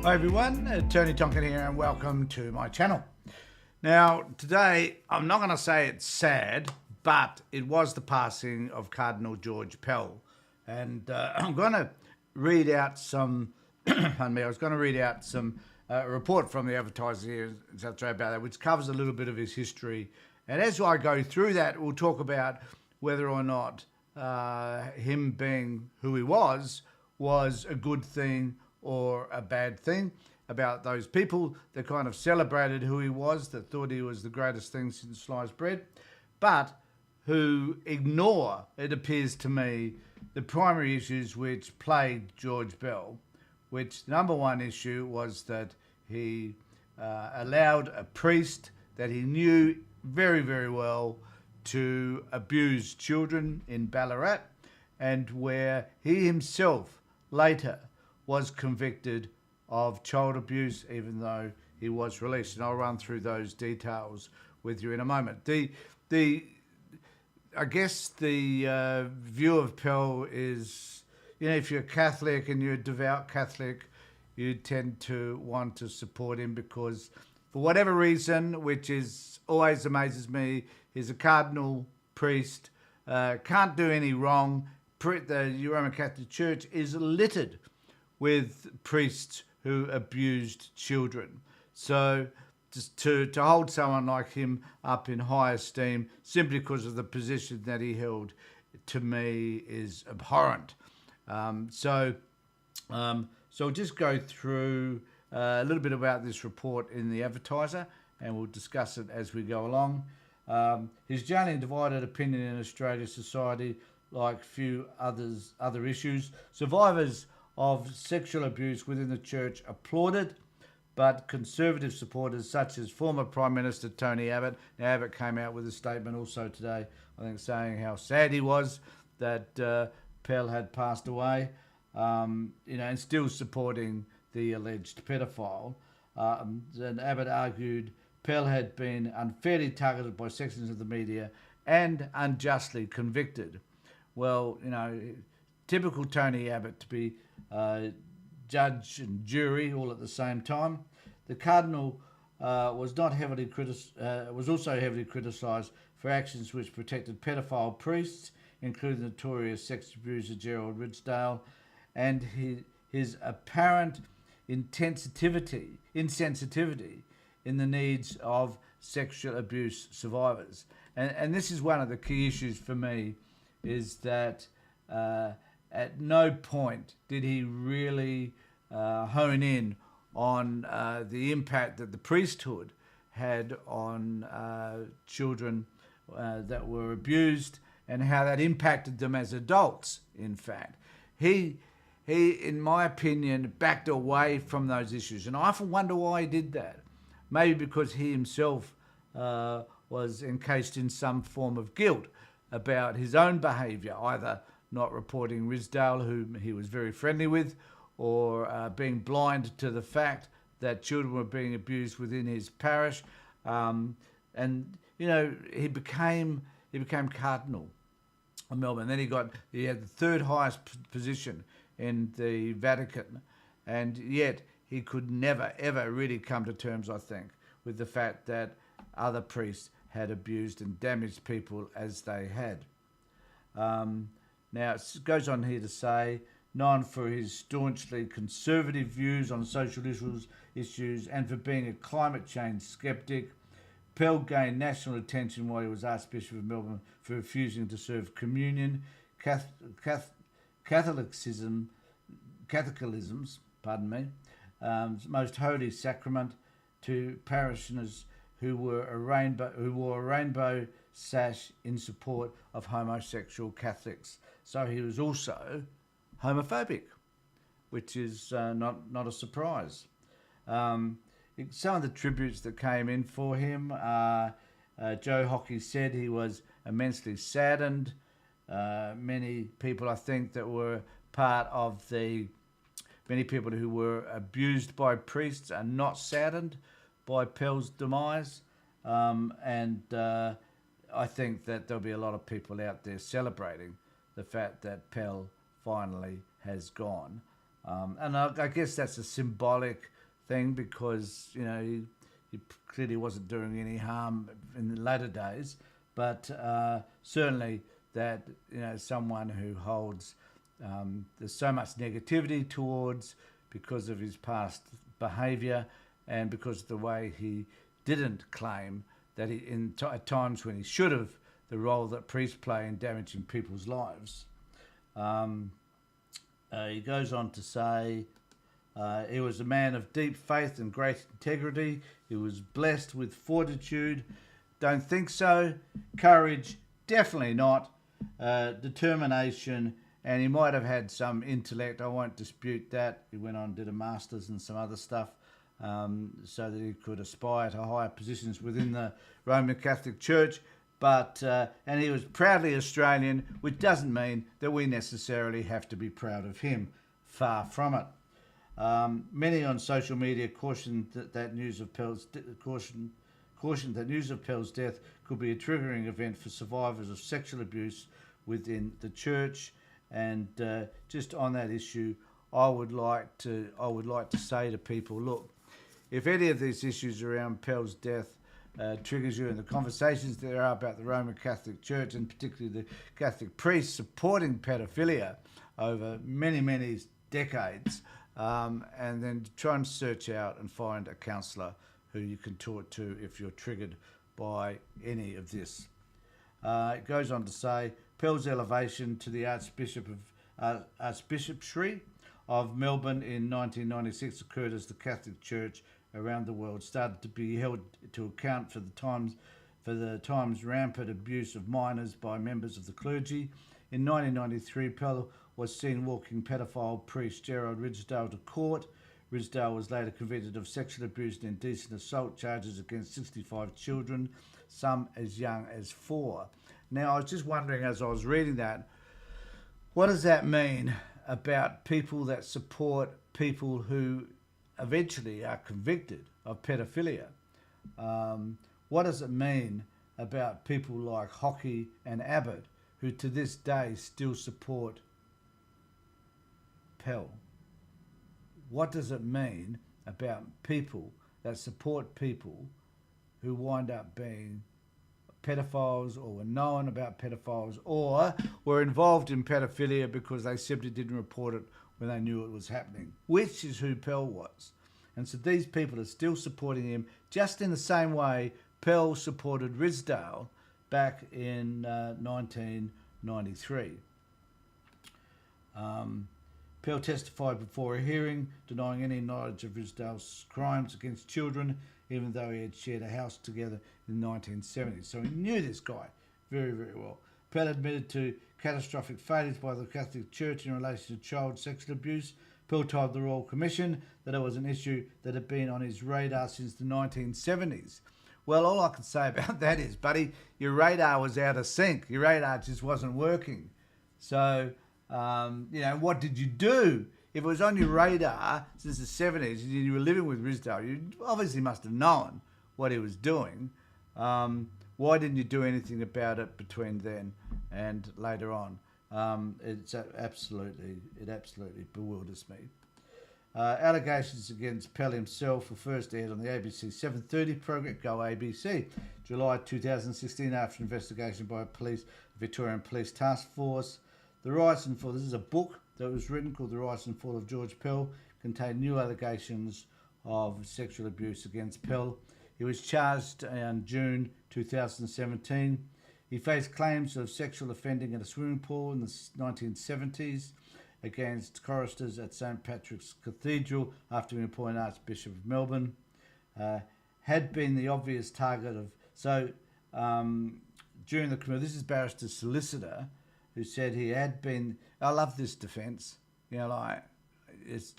Hi everyone, Tony Tonkin here and welcome to my channel. Now today I'm not going to say it's sad, but it was the passing of Cardinal George Pell, and I'm going to read out some report from the Advertiser here in South Australia about that, which covers a little bit of his history, and as I go through that we'll talk about whether or not him being who he was a good thing or a bad thing, about those people that kind of celebrated who he was, that thought he was the greatest thing since sliced bread, but who ignore, it appears to me, the primary issues which plagued George Pell, which the number one issue was that he allowed a priest that he knew very, very well to abuse children in Ballarat, and where he himself later was convicted of child abuse, even though he was released. And I'll run through those details with you in a moment. I guess the view of Pell is, if you're Catholic and you're a devout Catholic, you tend to want to support him because, for whatever reason, which is always amazes me, he's a cardinal priest, can't do any wrong. The Roman Catholic Church is littered with priests who abused children. So just to hold someone like him up in high esteem simply because of the position that he held, to me, is abhorrent. So we'll just go through a little bit about this report in the Advertiser, and we'll discuss it as we go along. His jailing divided opinion in Australian society like few other issues. Survivors of sexual abuse within the church applauded, but conservative supporters such as former Prime Minister Tony Abbott, now Abbott came out with a statement also today, I think, saying how sad he was that Pell had passed away, and still supporting the alleged pedophile. And Abbott argued Pell had been unfairly targeted by sections of the media and unjustly convicted. Well, typical Tony Abbott to be judge and jury all at the same time. The Cardinal was also heavily criticised for actions which protected pedophile priests, including the notorious sex abuser Gerald Ridsdale, and his apparent insensitivity in the needs of sexual abuse survivors. And this is one of the key issues for me, is that at no point did he really hone in on the impact that the priesthood had on children that were abused, and how that impacted them as adults, in fact. He, in my opinion, backed away from those issues. And I often wonder why he did that. Maybe because he himself was encased in some form of guilt about his own behaviour, either not reporting Ridsdale, whom he was very friendly with, or being blind to the fact that children were being abused within his parish. He became Cardinal of Melbourne. Then he had the third highest position in the Vatican, and yet he could never, ever really come to terms, I think, with the fact that other priests had abused and damaged people as they had. Now, it goes on here to say, known for his staunchly conservative views on social issues and for being a climate change skeptic, Pell gained national attention while he was Archbishop of Melbourne for refusing to serve communion, Catholicism's most holy sacrament, to parishioners who wore a rainbow sash in support of homosexual Catholics. So he was also homophobic, which is not a surprise. Some of the tributes that came in for him, Joe Hockey said he was immensely saddened. Many people, I think, that were part of many people who were abused by priests are not saddened by Pell's demise. And I think that there'll be a lot of people out there celebrating the fact that Pell finally has gone. And I guess that's a symbolic thing because, he clearly wasn't doing any harm in the later days, but certainly that, someone who holds, there's so much negativity towards because of his past behaviour and because of the way he didn't claim that at times when he should have, the role that priests play in damaging people's lives. He goes on to say, he was a man of deep faith and great integrity. He was blessed with fortitude. Don't think so. Courage, definitely not. Determination, and he might have had some intellect. I won't dispute that. He went on and did a master's and some other stuff so that he could aspire to higher positions within the Roman Catholic Church. But and he was proudly Australian, which doesn't mean that we necessarily have to be proud of him. Far from it. Many on social media cautioned that news of Pell's death could be a triggering event for survivors of sexual abuse within the church. And just on that issue, I would like to say to people, look, if any of these issues around Pell's death triggers you in the conversations there are about the Roman Catholic Church and particularly the Catholic priests supporting pedophilia over many, many decades, and then try and search out and find a counsellor who you can talk to if you're triggered by any of this. It goes on to say, Pell's elevation to the Archbishopry of Melbourne in 1996 occurred as the Catholic Church around the world started to be held to account for the times rampant abuse of minors by members of the clergy. In 1993, Pell was seen walking pedophile priest Gerald Ridsdale to court. Ridsdale was later convicted of sexual abuse and indecent assault charges against 65 children, some as young as 4. Now, I was just wondering as I was reading that, what does that mean about people that support people who eventually are convicted of pedophilia? What does it mean about people like Hockey and Abbott, who to this day still support Pell? What does it mean about people that support people who wind up being pedophiles or were known about pedophiles or were involved in pedophilia because they simply didn't report it when they knew it was happening, which is who Pell was. And so these people are still supporting him just in the same way Pell supported Ridsdale back in 1993. Pell testified before a hearing, denying any knowledge of Ridsdale's crimes against children, even though he had shared a house together in the 1970s. So he knew this guy very, very well. Pell admitted to catastrophic failures by the Catholic Church in relation to child sexual abuse. Pell told the Royal Commission that it was an issue that had been on his radar since the 1970s. Well, all I can say about that is, buddy, your radar was out of sync. Your radar just wasn't working. So, what did you do? If it was on your radar since the 70s and you were living with Ridsdale, you obviously must have known what he was doing. Why didn't you do anything about it between then and later on? It absolutely bewilders me. Allegations against Pell himself were first aired on the ABC 7:30 program Go ABC, July 2016, after investigation by Victorian Police Task Force. The Rise and Fall. This is a book that was written called The Rise and Fall of George Pell. Contained new allegations of sexual abuse against Pell. He was charged in June 2017. He faced claims of sexual offending in a swimming pool in the 1970s against choristers at St Patrick's Cathedral after being appointed Archbishop of Melbourne. Had been the obvious target of... during the criminal... This is barrister solicitor who said he had been... I love this defence. It's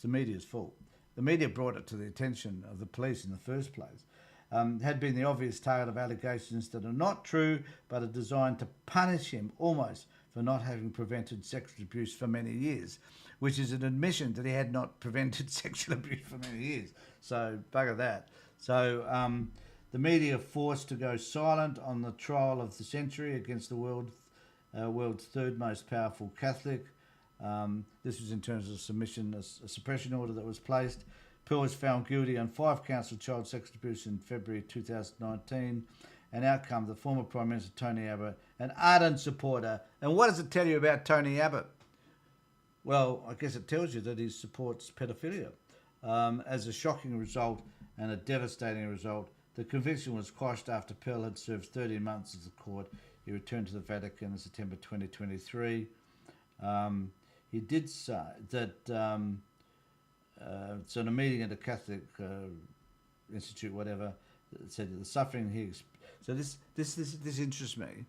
the media's fault. The media brought it to the attention of the police in the first place. Had been the obvious target of allegations that are not true, but are designed to punish him almost for not having prevented sexual abuse for many years, which is an admission that he had not prevented sexual abuse for many years. So, bugger that. So, the media forced to go silent on the trial of the century against the world's third most powerful Catholic. This was in terms of a suppression order that was placed. Pell was found guilty on 5 counts of child sex abuse in February 2019. An outcome, the former Prime Minister Tony Abbott, an ardent supporter. And what does it tell you about Tony Abbott? Well, I guess it tells you that he supports pedophilia. As a shocking result and a devastating result, the conviction was quashed after Pell had served 13 months as a court. He returned to the Vatican in September 2023. He did say that so in a meeting at a Catholic institute, whatever, said that the suffering he so this interests me,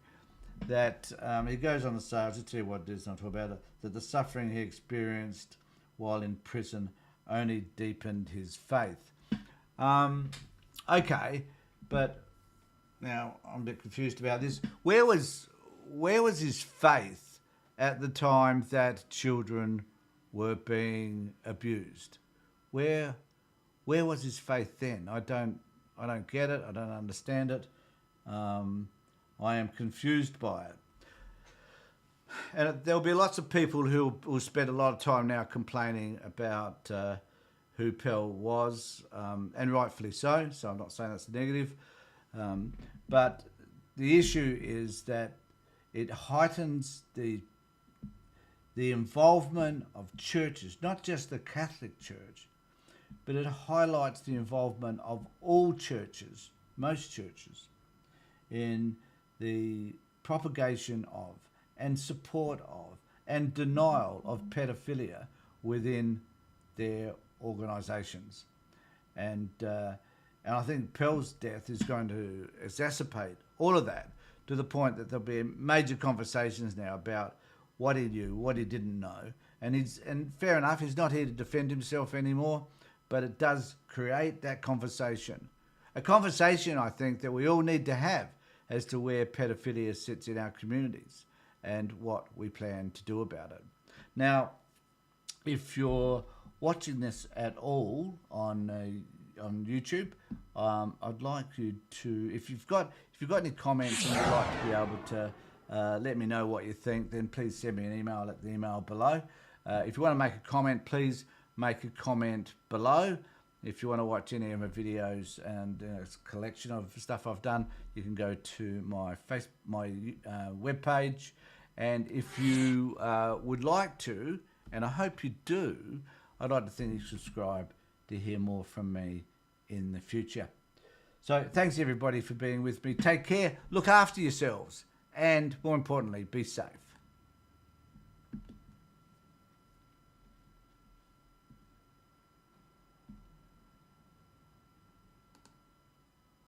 that he goes on to say, I'll just tell you what it is, and I'll talk about it, that the suffering he experienced while in prison only deepened his faith. Okay, but now I'm a bit confused about this. Where was his faith at the time that children were being abused? Where was his faith then? I don't get it. I don't understand it. I am confused by it. And there'll be lots of people who will spend a lot of time now complaining about who Pell was, and rightfully so. So I'm not saying that's negative. But the issue is that it heightens the involvement of churches, not just the Catholic Church, but it highlights the involvement of all churches, most churches, in the propagation of and support of and denial of pedophilia within their organisations. And I think Pell's death is going to exacerbate all of that, to the point that there'll be major conversations now about what he knew, what he didn't know. And fair enough, he's not here to defend himself anymore, but it does create that conversation. A conversation, I think, that we all need to have as to where pedophilia sits in our communities and what we plan to do about it. Now, if you're watching this at all on YouTube, I'd like you to, if you've got any comments and you'd like to be able to let me know what you think, then please send me an email at the email below. If you want to make a comment, please make a comment below. If you want to watch any of my videos and it's a collection of stuff I've done, you can go to my webpage. And if you would like to, and I hope you do, I'd like to think you subscribe to hear more from me in the future. So thanks everybody for being with me. Take care, look after yourselves, and more importantly, be safe.